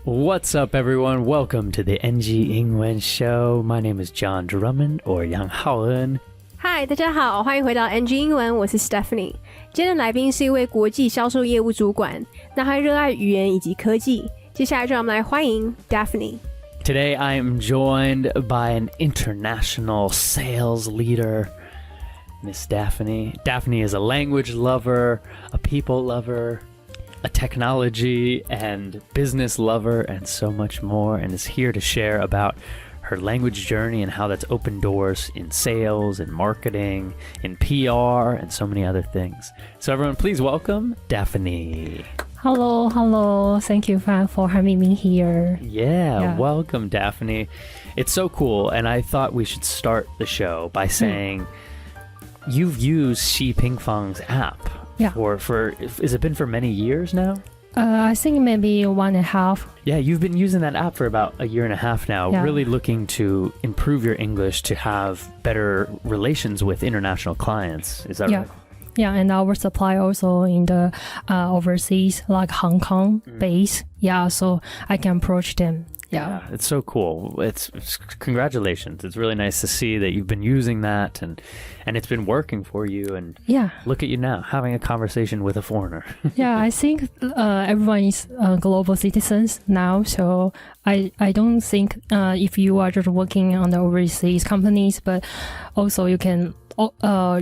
What's up, everyone? Welcome to the NG 英文 Show. My name is John Drummond, or Yang Haoen. Hi, 大家好，欢迎回到 NG 英文，我是 Stephanie。今天的来宾是一位国际销售业务主管，那他热爱语言以及科技。接下来就让我们来欢迎 Daphne。Today, I am joined by an international sales leader, Miss Daphne. Daphne is a language lover, a people lover, a technology and business lover, and so much more, and is here to share about her language journey and how that's opened doors in sales and marketing, in PR, and so many other things. So everyone, please welcome Daphne. Hello. Thank you for having me here. Yeah, welcome, Daphne. It's so cool, and I thought we should start the show by saying you've used Shi Pingfang's app. Yeah. For has it been for many years now? I think maybe 1.5. Yeah, you've been using that app for about a year and a half now, really looking to improve your English to have better relations with international clients. Is that right? Yeah, and our supply also in the overseas, like Hong Kong base. Yeah, so I can approach them. Yeah, it's so cool. It's congratulations. It's really nice to see that you've been using that and it's been working for you. And look at you now having a conversation with a foreigner. Yeah, I think everyone is global citizens now. So I don't think if you are just working on the overseas companies, but also you can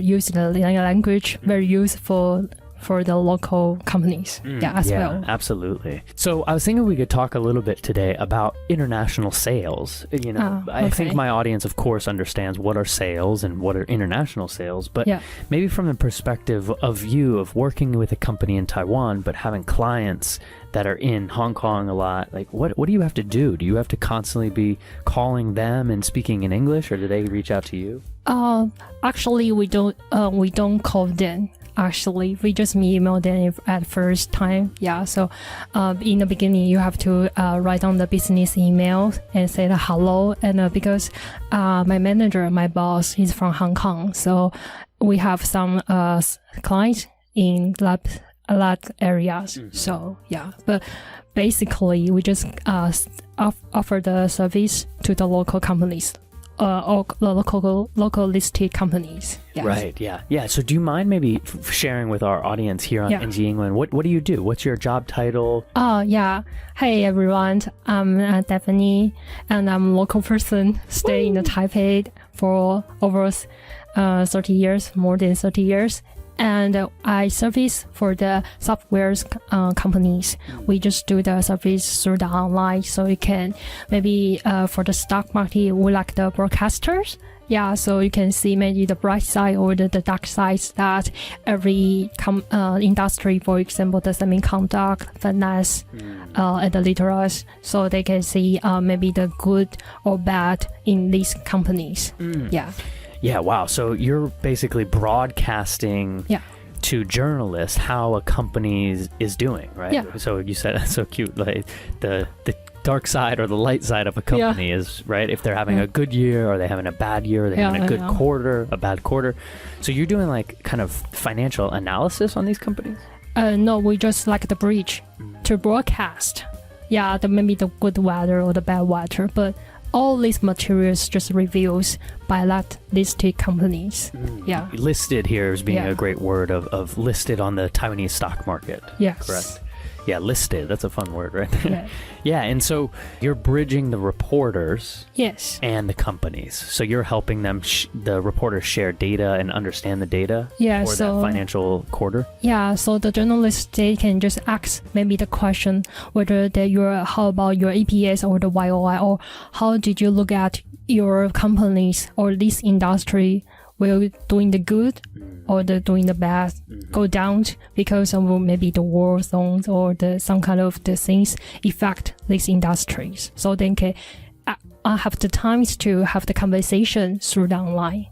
use the language very useful for the local companies as well. Absolutely. So I was thinking we could talk a little bit today about international sales. You know, I think my audience, of course, understands what are sales and what are international sales, but maybe from the perspective of you of working with a company in Taiwan, but having clients that are in Hong Kong a lot, like what do you have to do? Do you have to constantly be calling them and speaking in English, or do they reach out to you? Actually, we don't call them. Actually, we just email them at first time. Yeah, so in the beginning, you have to write down the business email and say the hello. And because my manager, my boss, is from Hong Kong, so we have some clients in that areas. So but basically, we just offer the service to the local companies. Or the local listed companies. Yes. Right, yeah. So do you mind maybe sharing with our audience here on NG England, what do you do? What's your job title? Hey everyone, I'm Daphne, and I'm a local person, stay in Taipei for over 30 years, more than 30 years. And I service for the software companies. We just do the service through the online, so you can maybe for the stock market, we like the broadcasters. Yeah, so you can see maybe the bright side or the dark side that every industry, for example, the semiconductor, finance, and the literals, so they can see maybe the good or bad in these companies. Yeah, wow. So you're basically broadcasting to journalists how a company is doing, right? Yeah. So you said that's so cute, like the dark side or the light side of a company is, right? If they're having a good year, or they're having a bad year, or they're having a good quarter, a bad quarter. So you're doing like kind of financial analysis on these companies? No, we just like the bridge to broadcast. Yeah, maybe the good weather or the bad weather, but all these materials just reviews by that listed companies. Listed here is being a great word of listed on the Taiwanese stock market. Yes. Correct. Yeah, listed. That's a fun word, right? Yeah, and so you're bridging the reporters and the companies. So you're helping them, the reporters share data and understand the data for that financial quarter? Yeah, so the journalists, they can just ask maybe the question whether how about your EPS or the YOI, or how did you look at your companies or this industry? Will doing the good or doing the bad go down because of maybe the war zones or some kind of the things affect these industries. So they can have the times to have the conversation through the online.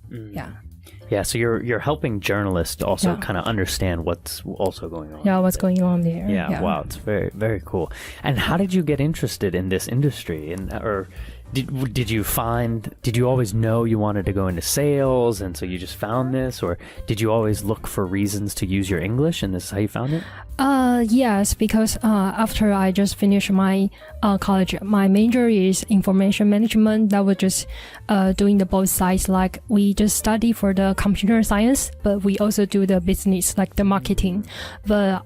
Yeah, so you're helping journalists also kind of understand what's also going on. Yeah, what's going on there. Yeah, wow, it's very, very cool. And how did you get interested in this industry? Or Did you always know you wanted to go into sales and so you just found this, or did you always look for reasons to use your English and this is how you found it? Yes, because after I just finished my college, my major is information management. That was just doing the both sides. Like we just study for the computer science, but we also do the business, like the marketing. But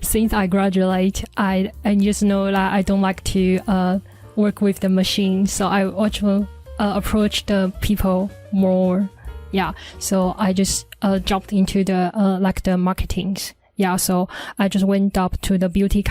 since I graduate, I just know that I don't like to work with the machine, so I also approach the people more. Yeah, so I just jumped into the like the marketings. Yeah, so I just went up to the beauty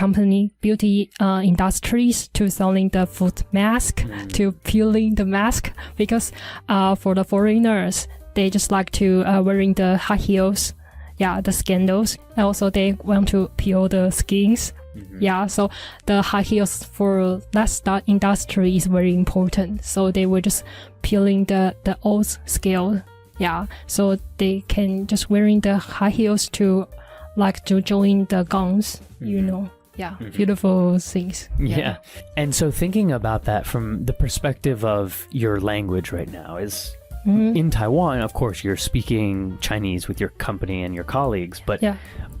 industries to selling the food mask, to peeling the mask, because for the foreigners, they just like to wearing the high heels. Yeah, the scandals. And also they want to peel the skins. Yeah, so the high heels for that industry is very important. So they were just peeling the old scale. Yeah, so they can just wearing the high heels to like to join the guns, you know. Yeah, beautiful things. Yeah. And so thinking about that from the perspective of your language right now is in Taiwan, of course, you're speaking Chinese with your company and your colleagues, but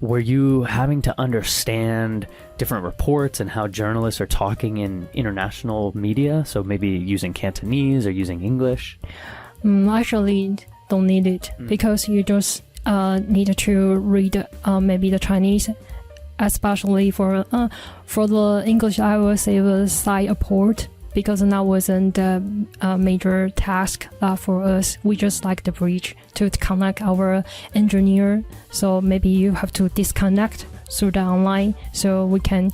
were you having to understand different reports and how journalists are talking in international media? So maybe using Cantonese or using English? Actually, don't need it because you just need to read maybe the Chinese, especially for the English. I would say was side report. Because that wasn't the major task for us. We just like the bridge to connect our engineer. So maybe you have to disconnect through the online so we can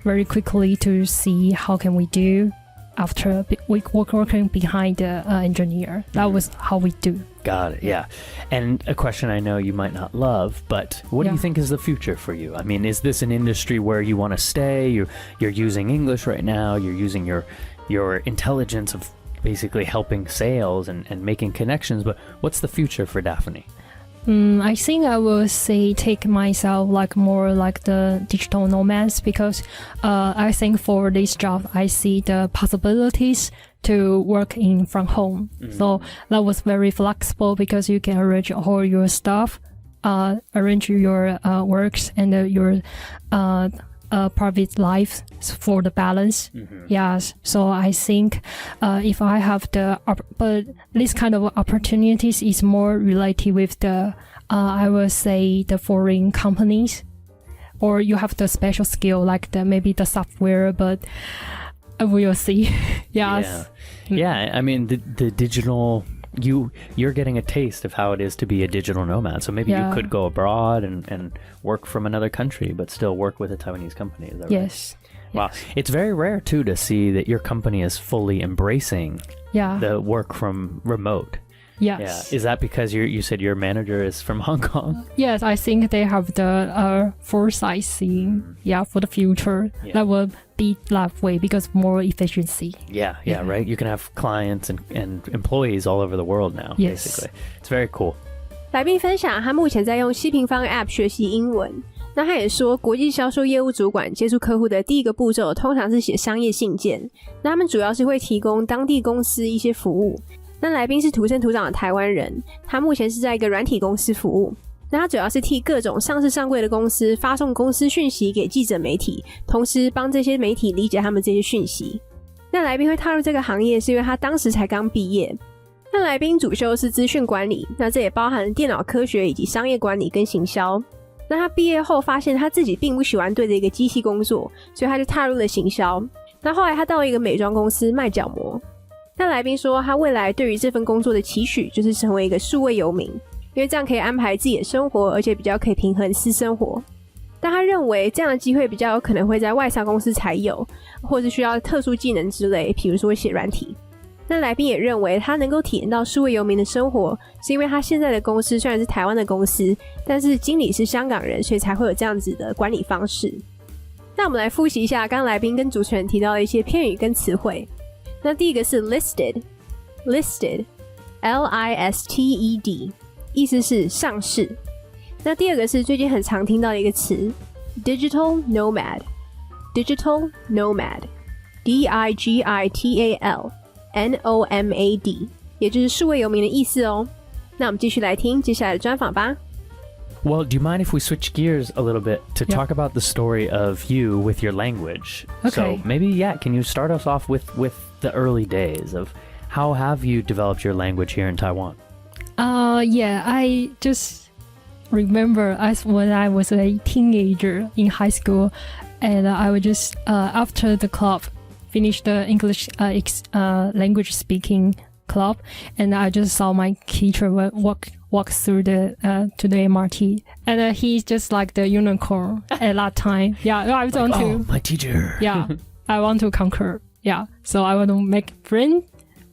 very quickly to see how can we do after we working behind the engineer. That was how we do. Got it. Yeah. And a question I know you might not love, but what do you think is the future for you? I mean, is this an industry where you want to stay? You're using English right now. You're using your intelligence of basically helping sales and making connections. But what's the future for Daphne? I think I will say take myself like more like the digital nomads because I think for this job I see the possibilities to work in from home. So that was very flexible because you can arrange all your stuff, arrange your works and your private life for the balance. Yes, so I think if I have but this kind of opportunities is more related with the I will say the foreign companies, or you have the special skill like maybe the software, but we'll see. Yes. Yeah. I mean the digital. You're getting a taste of how it is to be a digital nomad. So maybe you could go abroad and work from another country, but still work with a Taiwanese company. Is that yes. Right? Wow. It's very rare too to see that your company is fully embracing the work from remote. Yes. Yeah. Is that because you said your manager is from Hong Kong? Yes, I think they have the foresight seeing, for the future. That will be that way because more efficiency. Yeah, right. You can have clients and employees all over the world now, basically. It's very cool. 来宾分享他目前在用希平方 App 学习英文。那他也说，国际销售业务主管接触客户的第一个步骤通常是写商业信件。那他们主要是会提供当地公司一些服务。那来宾是土生土长的台湾人，他目前是在一个软体公司服务。那他主要是替各种上市上柜的公司发送公司讯息给记者媒体，同时帮这些媒体理解他们这些讯息。那来宾会踏入这个行业是因为他当时才刚毕业。那来宾主修是资讯管理，那这也包含电脑科学以及商业管理跟行销。那他毕业后发现他自己并不喜欢对着一个机器工作，所以他就踏入了行销。那后来他到了一个美妆公司卖角膜。那来宾说他未来对于这份工作的期许就是成为一个数位游民，因为这样可以安排自己的生活，而且比较可以平衡私生活。但他认为这样的机会比较有可能会在外商公司才有，或是需要特殊技能之类，比如说写软体。那来宾也认为他能够体验到数位游民的生活，是因为他现在的公司虽然是台湾的公司，但是经理是香港人，所以才会有这样子的管理方式。那我们来复习一下刚刚来宾跟主持人提到的一些片语跟词汇。那第一个是 listed L-I-S-T-E-D 意思是上市。那第二个是最近很常听到的一个词 digital nomad Digital Nomad， 也就是数位游民的意思哦。那我们继续来听接下来的专访吧。Well, do you mind if we switch gears a little bit to talk about the story of you with your language? Okay. So maybe, can you start us off with the early days of how have you developed your language here in Taiwan? I just remember when I was a teenager in high school, and I would just after the club finish the English language speaking club, and I just saw my teacher walk through the to the MRT, and he's just like the unicorn at that time. Yeah, I want to. My teacher. Yeah, I want to conquer. Yeah, so I want to make friends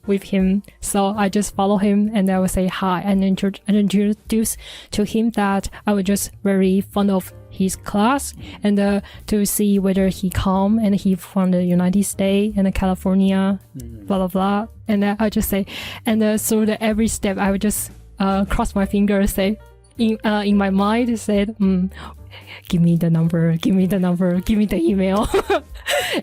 with him. So I just follow him, and I will say hi and introduce to him that I was just very fond of his class, and to see whether he come and he from the United States and California, blah blah blah. And I just say, and through the every step, I would just cross my fingers, say in my mind, said, give me the number, give me the email.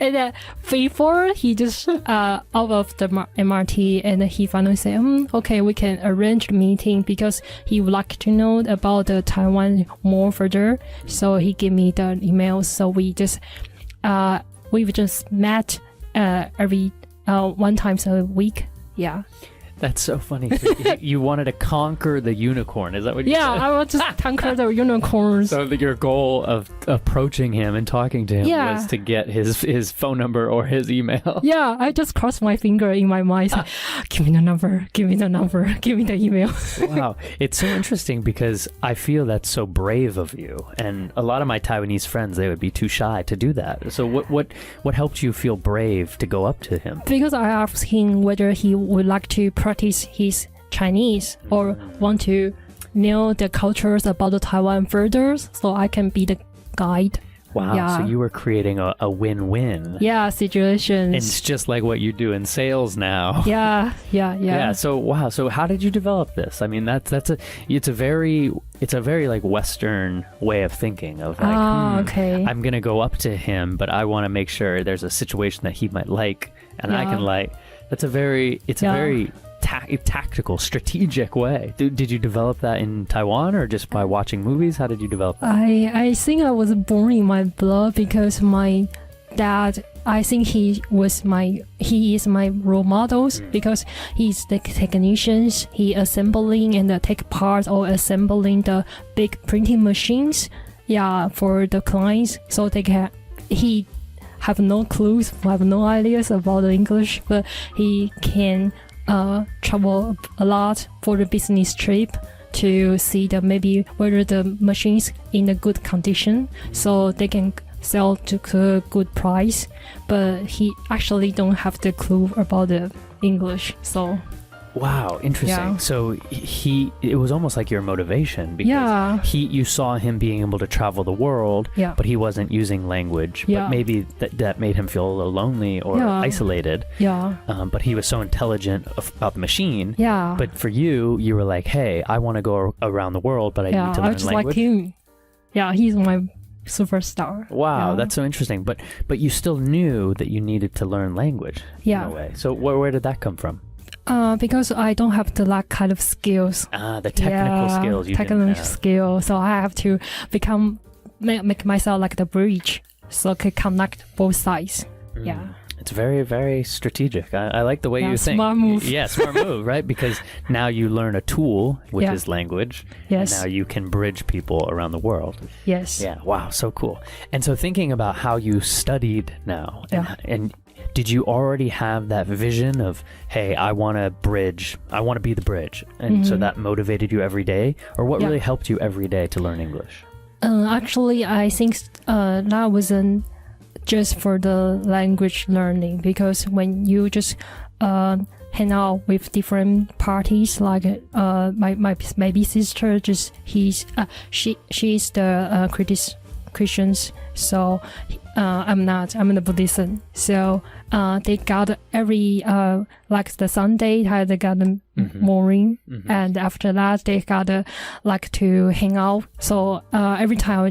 And before he just out of the MRT, and he finally said, okay, we can arrange a meeting because he would like to know about the Taiwan more further. So he gave me the email. So we've just met every one times a week. Yeah. That's so funny. So you wanted to conquer the unicorn. Is that what you said? Yeah, I want to conquer the unicorns. So your goal of approaching him and talking to him was to get his phone number or his email. Yeah, I just crossed my finger in my mind. Say, give me the number, give me the number, give me the email. Wow. It's so interesting because I feel that's so brave of you. And a lot of my Taiwanese friends, they would be too shy to do that. So what helped you feel brave to go up to him? Because I asked him whether he would like to practice his Chinese or want to know the cultures about the Taiwan further, so I can be the guide. Wow, Yeah. So you were creating a win-win. Yeah, situations. And it's just like what you do in sales now. Yeah. So wow. So how did you develop this? I mean, it's a very like Western way of thinking of like, okay. I'm gonna go up to him, but I want to make sure there's a situation that he might like, and I can like. It's a very tactical, strategic way. Did you develop that in Taiwan or just by watching movies? How did you develop that? I think I was born in my blood because my dad, I think he is my role models because he's the technicians. He assembling and take part or assembling the big printing machines. Yeah, for the clients, so he have no clues, have no ideas about the English, but he can travel a lot for the business trip to see maybe whether the machines in a good condition, so they can sell to a good price. But he actually don't have the clue about the English, so. Wow, interesting. Yeah. So it was almost like your motivation because you saw him being able to travel the world, but he wasn't using language. But maybe that made him feel a little lonely or isolated. Yeah. But he was so intelligent about the machine. Yeah. But for you were like, hey, I want to go around the world, but I need to learn I just language. like him. Yeah, he's my superstar. Wow, that's so interesting. But you still knew that you needed to learn language in a way. So where did that come from? Because I don't have that kind of skills. The technical skills you technical didn't have. skills. So I have to make myself like the bridge, so I can connect both sides. Yeah. It's very, very strategic. I like the way you think. Smart move. Yeah, smart move, right? Because now you learn a tool, which is language. Yes. And now you can bridge people around the world. Yes. Yeah. Wow. So cool. And so thinking about how you studied now, and did you already have that vision of, hey, I want to be the bridge. And so that motivated you every day? Or what really helped you every day to learn English? Actually, I think that wasn't just for the language learning, because when you just hang out with different parties, like my baby sister, she's the Christians, so I'm not. I'm the Buddhist. So they got every like the Sunday they got the morning, and after that they got like to hang out. So every time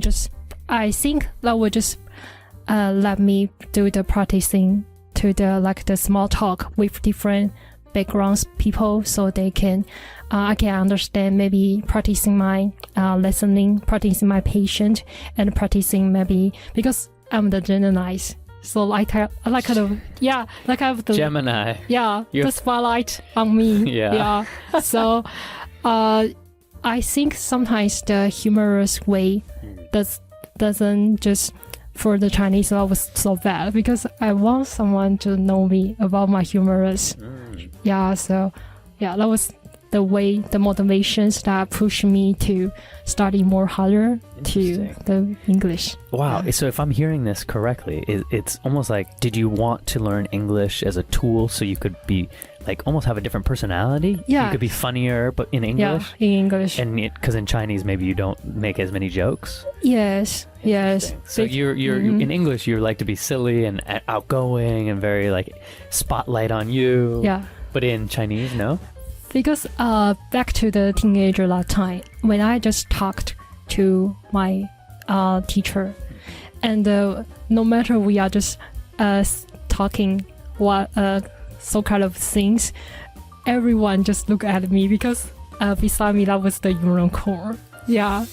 I think that would just let me do the practicing to the small talk with different backgrounds people, so they can I can understand, maybe practicing my listening, practicing my patient, and practicing maybe because I'm the Gemini, so I have the Gemini. Yeah, the spotlight on me. Yeah. So I think sometimes the humorous way doesn't just for the Chinese I was so bad because I want someone to know me about my humorous. Yeah, so yeah, that was the way, the motivations that pushed me to study more harder to the English. Wow. So if I'm hearing this correctly, it's almost like, did you want to learn English as a tool so you could be like almost have a different personality? Yeah. You could be funnier, but in English? Yeah, in English. And because in Chinese, maybe you don't make as many jokes? Yes. So you're in English, you like to be silly and outgoing and very like spotlight on you. Yeah. But in Chinese, no? Because back to the teenager that time, when I just talked to my teacher, and no matter we are just talking what so kind of things, everyone just look at me because beside me that was the unicorn. Yeah,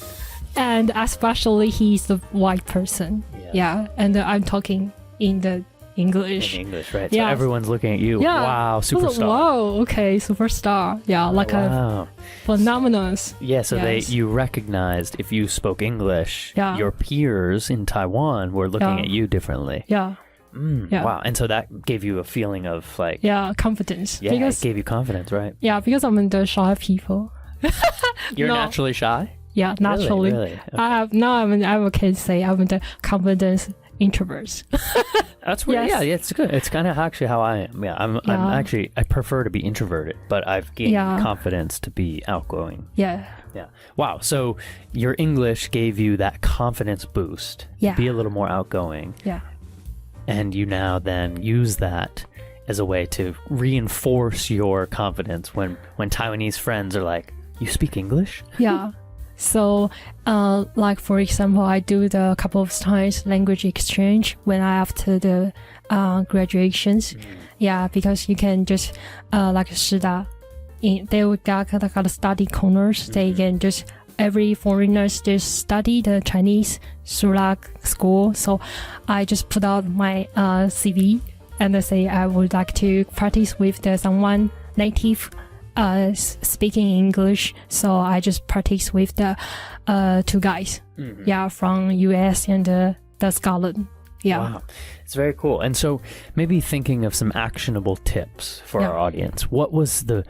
and especially he's the white person. Yeah, and I'm talking in the English. In English, right? Yeah. So everyone's looking at you. Yeah. Wow, superstar. Wow, okay, superstar. Yeah, like a phenomenon. Yeah, so Yes. you recognized if you spoke English, Yeah. your peers in Taiwan were looking Yeah. at you differently. Yeah, Yeah. Wow, and so that gave you a feeling of like, yeah, confidence. yeah, Because it gave you confidence, right? yeah, because I'm the shy people. You're No. naturally shy? Yeah, naturally. Really? Okay. I can say I'm the confidence introvert. That's weird. Yes. Yeah, it's good. It's kind of actually how I am. Yeah, I'm actually, I prefer to be introverted, but I've gained confidence to be outgoing. Yeah. Yeah. Wow. So your English gave you that confidence boost. Yeah. Be a little more outgoing. Yeah. And you now then use that as a way to reinforce your confidence when Taiwanese friends are like, you speak English? Yeah. So, like for example, I do the couple of times language exchange when I after the graduations. Yeah, because you can just like Shida, they would got study corners. They can just every foreigners just study the Chinese Sula school. So I just put out my CV and I say I would like to practice with someone native speaking English, so I just practice with the two guys, from US and the Scotland. Yeah. Wow, it's very cool. And so maybe thinking of some actionable tips for our audience. What was the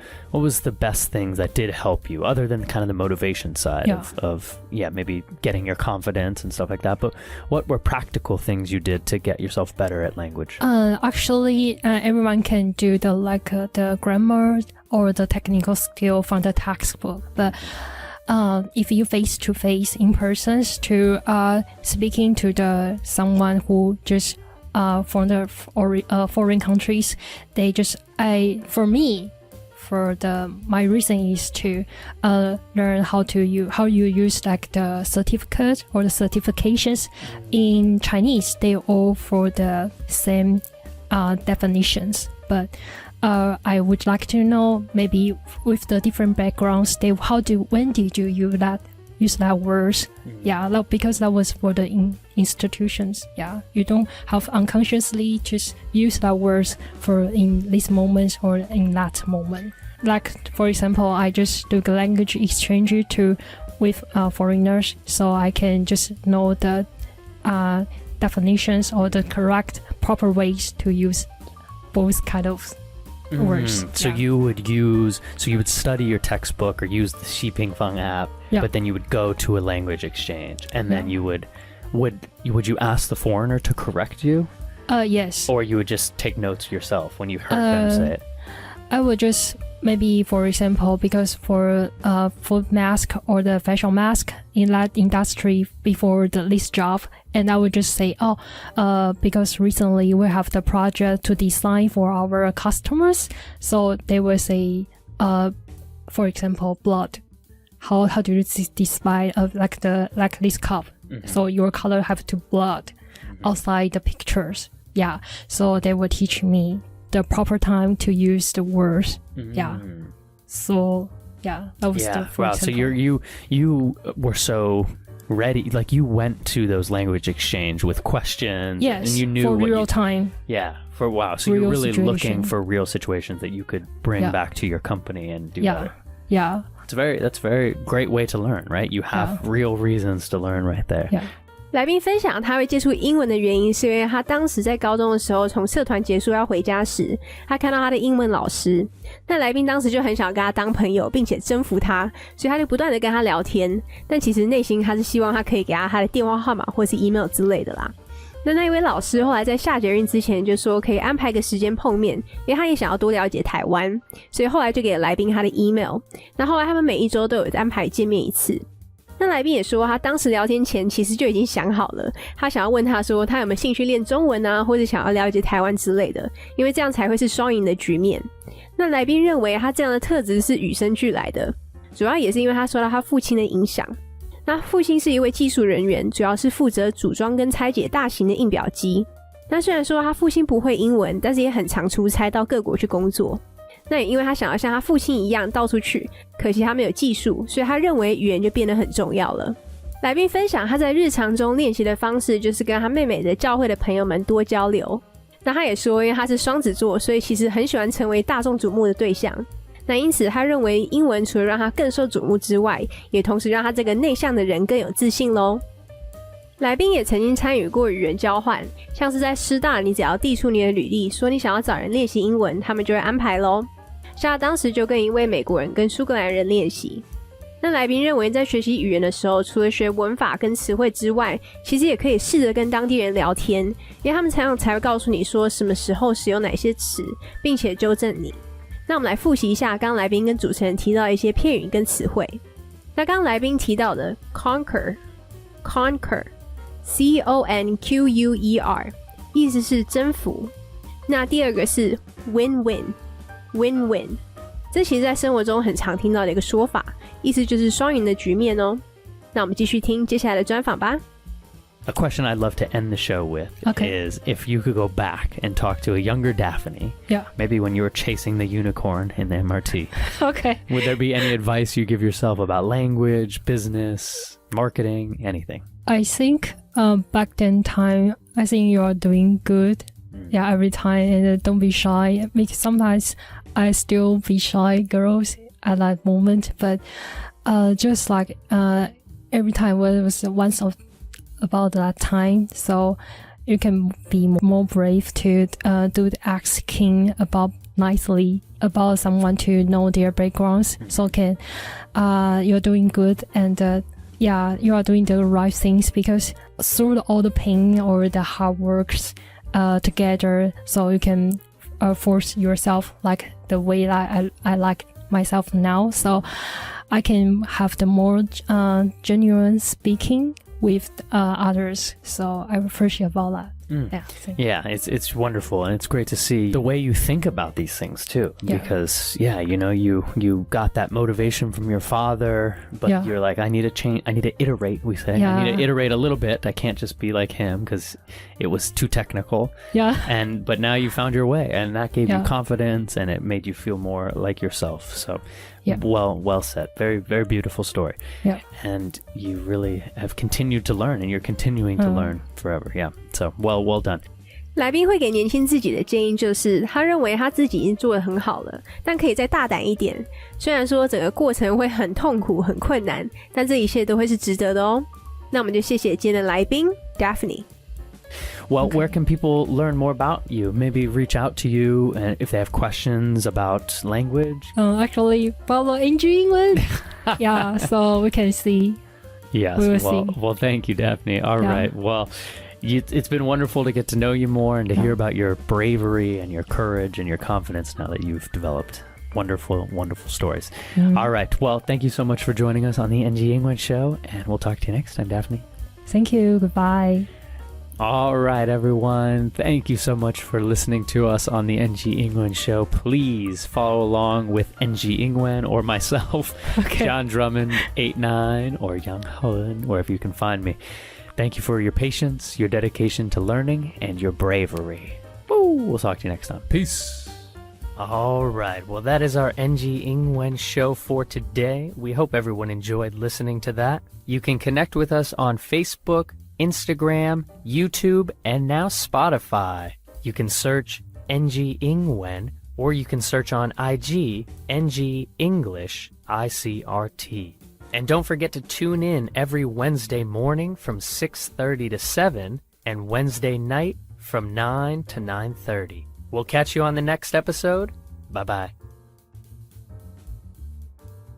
best things that did help you, other than kind of the motivation side of maybe getting your confidence and stuff like that? But what were practical things you did to get yourself better at language? Actually, everyone can do the grammar or the technical skill from the textbook, but if you face to face in person to speaking to someone who just from the foreign countries, they just my reason is to learn how you use like the certificate or the certifications in Chinese. They all for the same definitions, but I would like to know maybe with the different backgrounds, when did you use that words? Yeah, because that was for the institutions. Yeah, you don't have unconsciously just use that words for in this moment or in that moment. Like for example, I just do the language exchange with foreigners, so I can just know the definitions or the correct proper ways to use both kind of words. So you would study your textbook or use the Shi Ping Fang app, but then you would go to a language exchange, and then you would you ask the foreigner to correct you? Yes. Or you would just take notes yourself when you heard them say it? I would just maybe, for example, because for food mask or the fashion mask in that industry before this job, and I would just say, because recently we have the project to design for our customers, so they will say, for example, blood. How do you display like this cup? So your color have to blood outside the pictures. Yeah, so they will teach me the proper time to use the words. Yeah. So yeah, that was the wow. So you were so ready, like you went to those language exchange with questions. Yes, and you knew for real time. Yeah, for wow. So you're really looking for real situations that you could bring back to your company and do better. Yeah. That's a very great way to learn, right? You have real reasons to learn right there. Yeah. 来宾分享他会接触英文的原因是因为他当时在高中的时候从社团结束要回家时，他看到他的英文老师，那来宾当时就很想跟他当朋友并且征服他，所以他就不断的跟他聊天，但其实内心他是希望他可以给他的电话号码或是 email 之类的啦。那一位老师后来在下捷运之前就说可以安排个时间碰面，因为他也想要多了解台湾，所以后来就给了来宾他的 email。那后来他们每一周都有安排见面一次。那来宾也说他当时聊天前其实就已经想好了，他想要问他说他有没有兴趣练中文啊，或者想要了解台湾之类的，因为这样才会是双赢的局面。那来宾认为他这样的特质是与生俱来的，主要也是因为他受到他父亲的影响。那父亲是一位技术人员，主要是负责组装跟拆解大型的印表机。那虽然说他父亲不会英文，但是也很常出差到各国去工作。那也因为他想要像他父亲一样到处去，可惜他没有技术，所以他认为语言就变得很重要了。来宾分享他在日常中练习的方式就是跟他妹妹的教会的朋友们多交流。那他也说因为他是双子座，所以其实很喜欢成为大众瞩目的对象。那因此他认为英文除了让他更受瞩目之外，也同时让他这个内向的人更有自信咯。来宾也曾经参与过语言交换，像是在师大，你只要递出你的履历说你想要找人练习英文，他们就会安排咯。像他当时就跟一位美国人跟苏格兰人练习。那来宾认为在学习语言的时候，除了学文法跟词汇之外，其实也可以试着跟当地人聊天，因为他们才会告诉你说什么时候使用哪些词，并且纠正你。那我们来复习一下刚刚来宾跟主持人提到的一些片语跟词汇。那刚刚来宾提到的 conquer C-O-N-Q-U-E-R 意思是征服。那第二个是 win-win， 这其实在生活中很常听到的一个说法，意思就是双赢的局面哦。那我们继续听接下来的专访吧。A question I'd love to end the show with is if you could go back and talk to a younger Daphne, maybe when you were chasing the unicorn in the MRT. Okay. Would there be any advice you give yourself about language, business, marketing, anything? I think back then time, I think you are doing good. Yeah, every time, and don't be shy. Because sometimes I still be shy girls at that moment, but just like every time when it was once of about that time, so you can be more brave to do the asking about nicely about someone to know their backgrounds. So can you're doing good and yeah, you are doing the right things because through all the pain or the hard works together, so you can force yourself like the way that I like myself now. So I can have the more genuine speaking with others, so I appreciate about that. Yeah, it's wonderful, and it's great to see the way you think about these things too. Because you know, you got that motivation from your father, but you're like, I need to change. I need to iterate. We say I need to iterate a little bit. I can't just be like him because it was too technical. But now you found your way, and that gave you confidence, and it made you feel more like yourself. So. Well said. Very, very beautiful story. And you really have continued to learn, and you're continuing to learn forever. So well done. 来宾会给年轻自己的建议就是，他认为他自己已经做得很好了，但可以再大胆一点。虽然说整个过程会很痛苦、很困难，但这一切都会是值得的哦。那我们就谢谢今天的来宾 Daphne。Well, where can people learn more about you? Maybe reach out to you and if they have questions about language. Actually, follow 英句英文 so we can see. Yes, we will see. Well, thank you, Daphne. All right. Well, it's been wonderful to get to know you more and to hear about your bravery and your courage and your confidence now that you've developed wonderful, wonderful stories. All right. Well, thank you so much for joining us on the NG English Show, and we'll talk to you next time, Daphne. Thank you. Goodbye. All right, everyone. Thank you so much for listening to us on the NG Ingwen Show. Please follow along with NG Ingwen or myself, John Drummond 89 or Young Hoen, wherever you can find me. Thank you for your patience, your dedication to learning, and your bravery. Woo! We'll talk to you next time. Peace. All right. Well, that is our NG 英文 show for today. We hope everyone enjoyed listening to that. You can connect with us on Facebook, Instagram, YouTube, and now Spotify. You can search NG 英文, or you can search on IG NG English ICRT. And don't forget to tune in every Wednesday morning from 6:30 to 7 and Wednesday night from 9 to 9:30. We'll catch you on the next episode. Bye-bye.